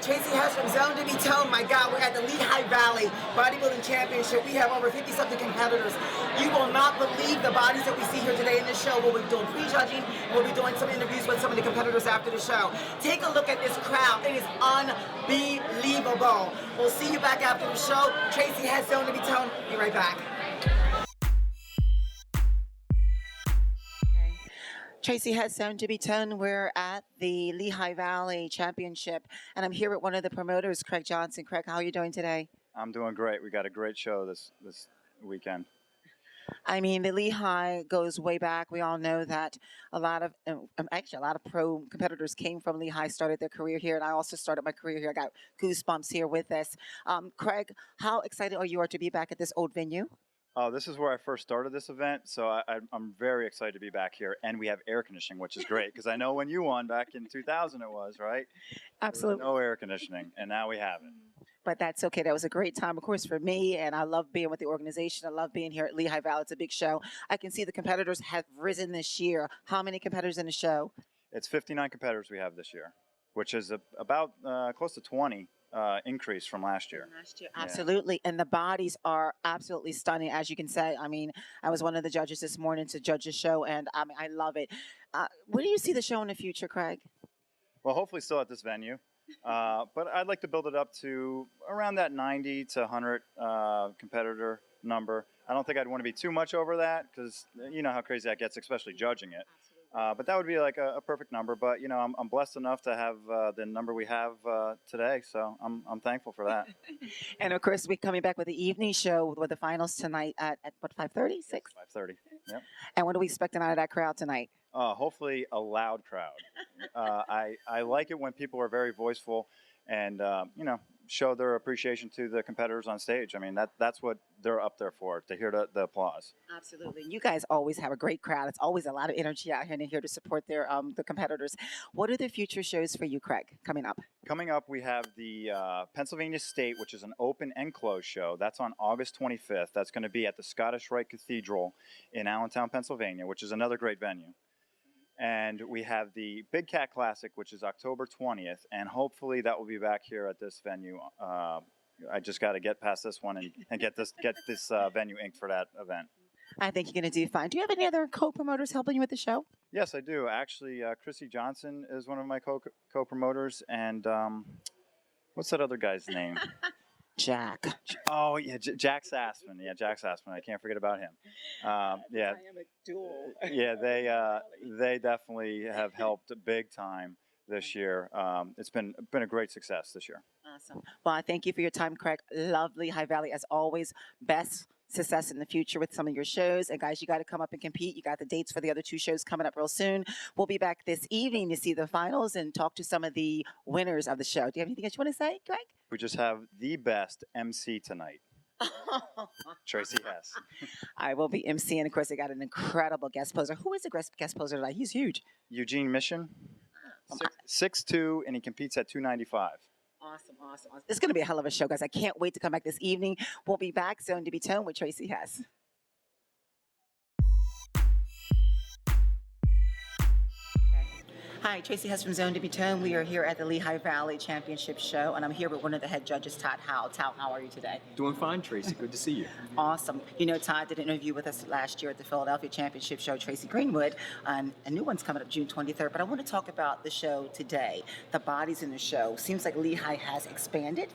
Tracy Hess from Zone2BToned's. My God, we're at the Lehigh Valley Bodybuilding Championship. We have over 50-something competitors. You will not believe the bodies that we see here today in this show. We'll be doing pre-judging. We'll be doing some interviews with some of the competitors after the show. Take a look at this crowd. It is unbelievable. We'll see you back after the show. Tracy Hess, Zone2BToned's. Be right back. Tracy Hess, Zone2BToned's. We're at the Lehigh Valley Championship, and I'm here with one of the promoters, Craig Johnson. Craig, how are you doing today? I'm doing great. We got a great show this weekend. I mean, the Lehigh goes way back. We all know that a lot of pro competitors came from Lehigh, started their career here, and I also started my career here. I got goosebumps here with this. Craig, how excited are you to be back at this old venue? This is where I first started this event, so I'm very excited to be back here. And we have air conditioning, which is great, because I know when you won back in 2000 it was, right? Absolutely. No air conditioning, and now we have it. But that's okay. That was a great time, of course, for me, and I love being with the organization. I love being here at Lehigh Valley. It's a big show. I can see the competitors have risen this year. How many competitors in the show? It's 59 competitors we have this year, which is about close to 20 increase from last year. Absolutely. And the bodies are absolutely stunning, as you can say. I mean, I was one of the judges this morning to judge the show, and I love it. Where do you see the show in the future, Craig? Well, hopefully still at this venue. But I'd like to build it up to around that 90 to 100 competitor number. I don't think I'd want to be too much over that, because you know how crazy that gets, especially judging it. But that would be like a perfect number. But, you know, I'm blessed enough to have the number we have today. So I'm thankful for that. And, of course, we're coming back with the evening show with the finals tonight at what, 5:30, 6? 5:30, yep. And what are we expecting out of that crowd tonight? Hopefully a loud crowd. I like it when people are very voiceful and, you know, show their appreciation to the competitors on stage. I mean, that's what they're up there for, to hear the applause. Absolutely. You guys always have a great crowd. It's always a lot of energy out here, and they're here to support their the competitors. What are the future shows for you, Craig, coming up? Coming up, we have the Pennsylvania State, which is an open and closed show. That's on August 25th. That's going to be at the Scottish Rite Cathedral in Allentown, Pennsylvania, which is another great venue. And we have the Big Cat Classic, which is October 20th, and hopefully that will be back here at this venue. I just got to get past this one and get this venue inked for that event. I think you're going to do fine. Do you have any other co-promoters helping you with the show? Yes, I do. Actually, Chrissy Johnson is one of my co-promoters, and what's that other guy's name? Jack. Oh, yeah, Jack Sassman. Yeah, Jack Sassman. I can't forget about him. Yeah. I am a duel. Yeah, they definitely have helped big time this year. It's been a great success this year. Awesome. Well, I thank you for your time, Craig. Love Lehigh Valley as always. Best success in the future with some of your shows. And guys, you got to come up and compete. You got the dates for the other two shows coming up real soon. We'll be back this evening to see the finals and talk to some of the winners of the show. Do you have anything else you want to say, Craig? We just have the best MC tonight. Tracy Hess. I will be emceeing. Of course, I got an incredible guest poser. Who is the guest poser tonight? He's huge. Eugene Mission, 6'2", and he competes at 295. Awesome. This is going to be a hell of a show, guys. I can't wait to come back this evening. We'll be back, Zone2BToned's with Tracy Hess. Hi, Tracy Hess from Zone2BToned's. We are here at the Lehigh Valley Championship Show, and I'm here with one of the head judges, Todd Howell. Todd, how are you today? Doing fine, Tracy. Good to see you. Awesome. You know, Todd did an interview with us last year at the Philadelphia Championship Show, Tracy Greenwood. A new one's coming up June 23rd, but I want to talk about the show today, the bodies in the show. Seems like Lehigh has expanded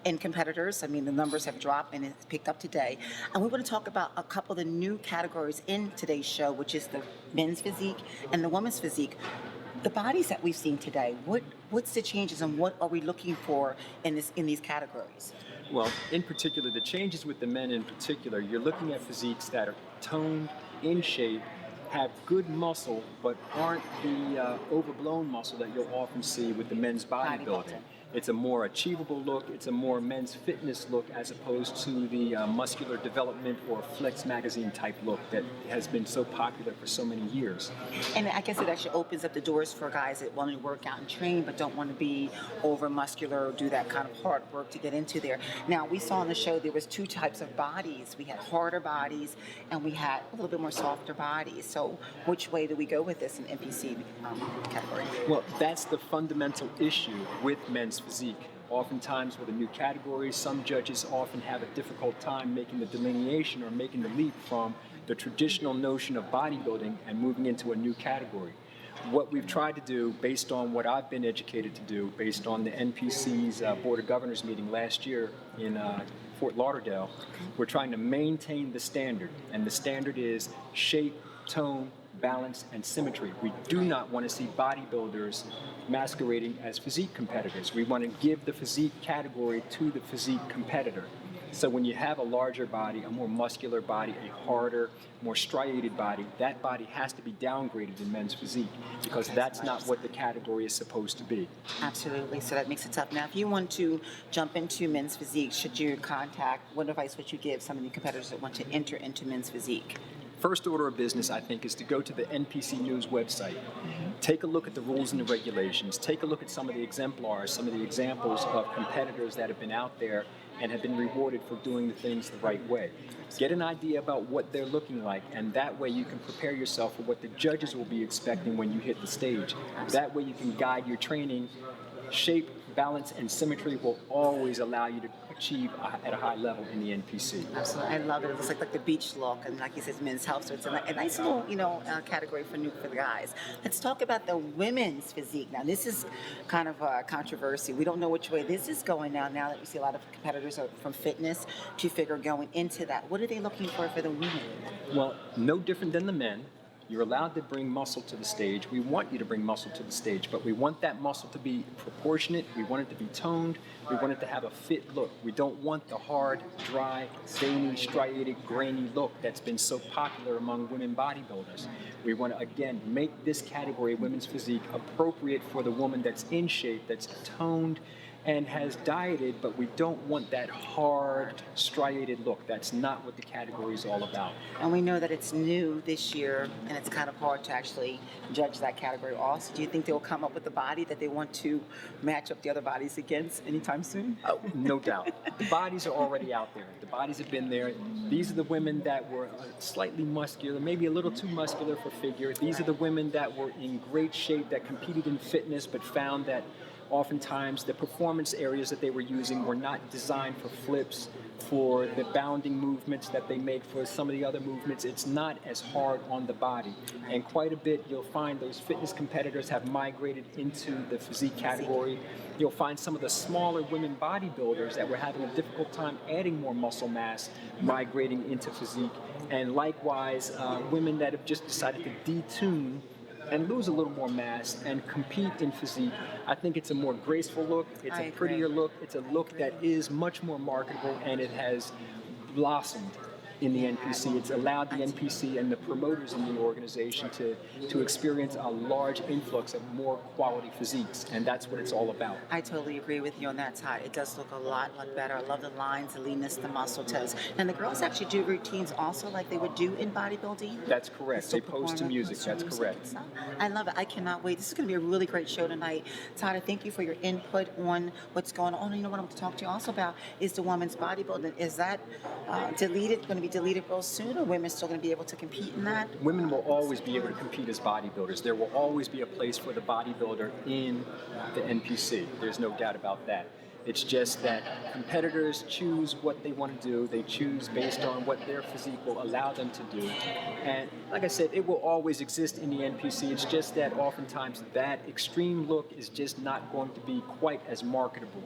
in competitors. I mean, the numbers have dropped and it's picked up today. And we want to talk about a couple of the new categories in today's show, which is the men's physique and the women's physique. The bodies that we've seen today, what's the changes and what are we looking for in these categories? Well, in particular, the changes with the men in particular, you're looking at physiques that are toned, in shape, have good muscle, but aren't the overblown muscle that you'll often see with the men's bodybuilding. It's a more achievable look. It's a more men's fitness look as opposed to the muscular development or Flex magazine type look that has been so popular for so many years. And I guess it actually opens up the doors for guys that want to work out and train but don't want to be over muscular or do that kind of hard work to get into there. Now, we saw on the show there was two types of bodies. We had harder bodies and we had a little bit more softer bodies. So which way do we go with this in NPC category? Well, that's the fundamental issue with men's physique. Oftentimes with a new category, some judges often have a difficult time making the delineation or making the leap from the traditional notion of bodybuilding and moving into a new category. What we've tried to do, based on what I've been educated to do, based on the NPC's Board of Governors meeting last year in Fort Lauderdale, we're trying to maintain the standard. And the standard is shape, tone, balance, and symmetry. We do not want to see bodybuilders masquerading as physique competitors. We want to give the physique category to the physique competitor. So when you have a larger body, a more muscular body, a harder, more striated body, that body has to be downgraded in men's physique because that's not what the category is supposed to be. Absolutely. So that makes it tough. Now, if you want to jump into men's physique, should you contact, what advice would you give some of the competitors that want to enter into men's physique? First order of business, I think, is to go to the NPC News website. Take a look at the rules and the regulations. Take a look at some of the exemplars, some of the examples of competitors that have been out there and have been rewarded for doing the things the right way. Get an idea about what they're looking like, and that way you can prepare yourself for what the judges will be expecting when you hit the stage. That way you can guide your training. Shape, balance, and symmetry will always allow you to achieve at a high level in the NPC. Absolutely, I love it. It looks like the beach look, and like you said, men's health. So it's a nice little, category for the guys. Let's talk about the women's physique. Now, this is kind of a controversy. We don't know which way this is going now. Now that we see a lot of competitors are from fitness to figure going into that. What are they looking for the women? Well, no different than the men. You're allowed to bring muscle to the stage. We want you to bring muscle to the stage, but we want that muscle to be proportionate. We want it to be toned. We want it to have a fit look. We don't want the hard, dry, veiny, striated, grainy look that's been so popular among women bodybuilders. We want to, again, make this category, women's physique, appropriate for the woman that's in shape, that's toned, and has dieted, but we don't want that hard, striated look. That's not what the category is all about. And we know that it's new this year, and it's kind of hard to actually judge that category also. Do you think they'll come up with a body that they want to match up the other bodies against anytime soon? Oh, no doubt. The bodies are already out there. The bodies have been there. These are the women that were slightly muscular, maybe a little too muscular for figure. These are the women that were in great shape, that competed in fitness, but found that oftentimes the performance areas that they were using were not designed for flips, for the bounding movements that they make, for some of the other movements. It's not as hard on the body. And quite a bit, you'll find those fitness competitors have migrated into the physique category. You'll find some of the smaller women bodybuilders that were having a difficult time adding more muscle mass migrating into physique. And likewise, women that have just decided to detune and lose a little more mass and compete in physique. I think it's a more graceful look, it's a prettier look, it's a look that is much more marketable, and it has blossomed in the NPC. It's allowed the NPC and the promoters in the organization to experience a large influx of more quality physiques, and that's what it's all about. I totally agree with you on that side. It does look a lot better. I love the lines, the leanness, the muscle tones. And the girls actually do routines also like they would do in bodybuilding. That's correct. They post to music. That's correct. I love it. I cannot wait. This is going to be a really great show tonight. Todd, I thank you for your input on what's going on. You know what I'm going to talk to you also about is the women's bodybuilding. Is that going to be deleted real soon, or women still going to be able to compete in that? Women will always be able to compete as bodybuilders. There will always be a place for the bodybuilder in the NPC. There's no doubt about that. It's just that competitors choose what they want to do. They choose based on what their physique will allow them to do. And like I said, it will always exist in the NPC. It's just that oftentimes that extreme look is just not going to be quite as marketable.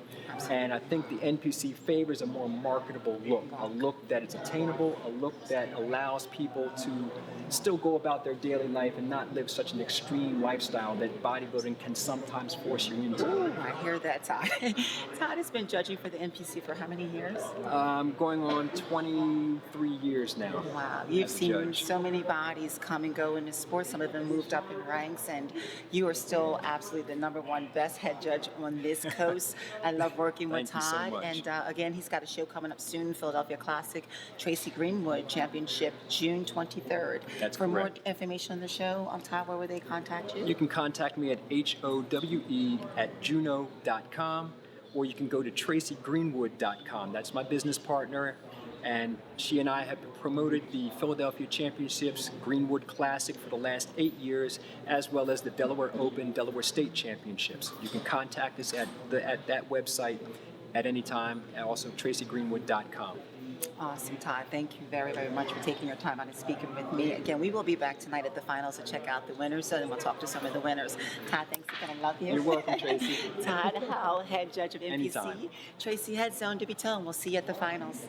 And I think the NPC favors a more marketable look, a look that is attainable, a look that allows people to still go about their daily life and not live such an extreme lifestyle that bodybuilding can sometimes force you into. Ooh, I hear that, Todd. Todd has been judging for the NPC for how many years? Going on 23 years now. Wow, you've seen so many bodies come and go in the sport. Some of them moved up in ranks, and you are still absolutely the #1 best head judge on this coast. I love working with Todd. Thank you so much. And again, he's got a show coming up soon, Philadelphia Classic, Tracy Greenwood Championship, June 23rd. That's For correct. more information on the show, Todd, where would they contact you? You can contact me at HOWE@juno.com, or you can go to tracygreenwood.com. That's my business partner. And she and I have promoted the Philadelphia Championships, Greenwood Classic for the last 8 years, as well as the Delaware Open, Delaware State Championships. You can contact us at that website at any time, and also tracygreenwood.com. Awesome, Todd. Thank you very, very much for taking your time out and speaking with me. Again, we will be back tonight at the finals to check out the winners, and we'll talk to some of the winners. Todd, thanks again. I love you. You're welcome, Tracy. Todd Howell, head judge of NPC. Anytime. Tracy, head Zone2BToned. We'll see you at the finals.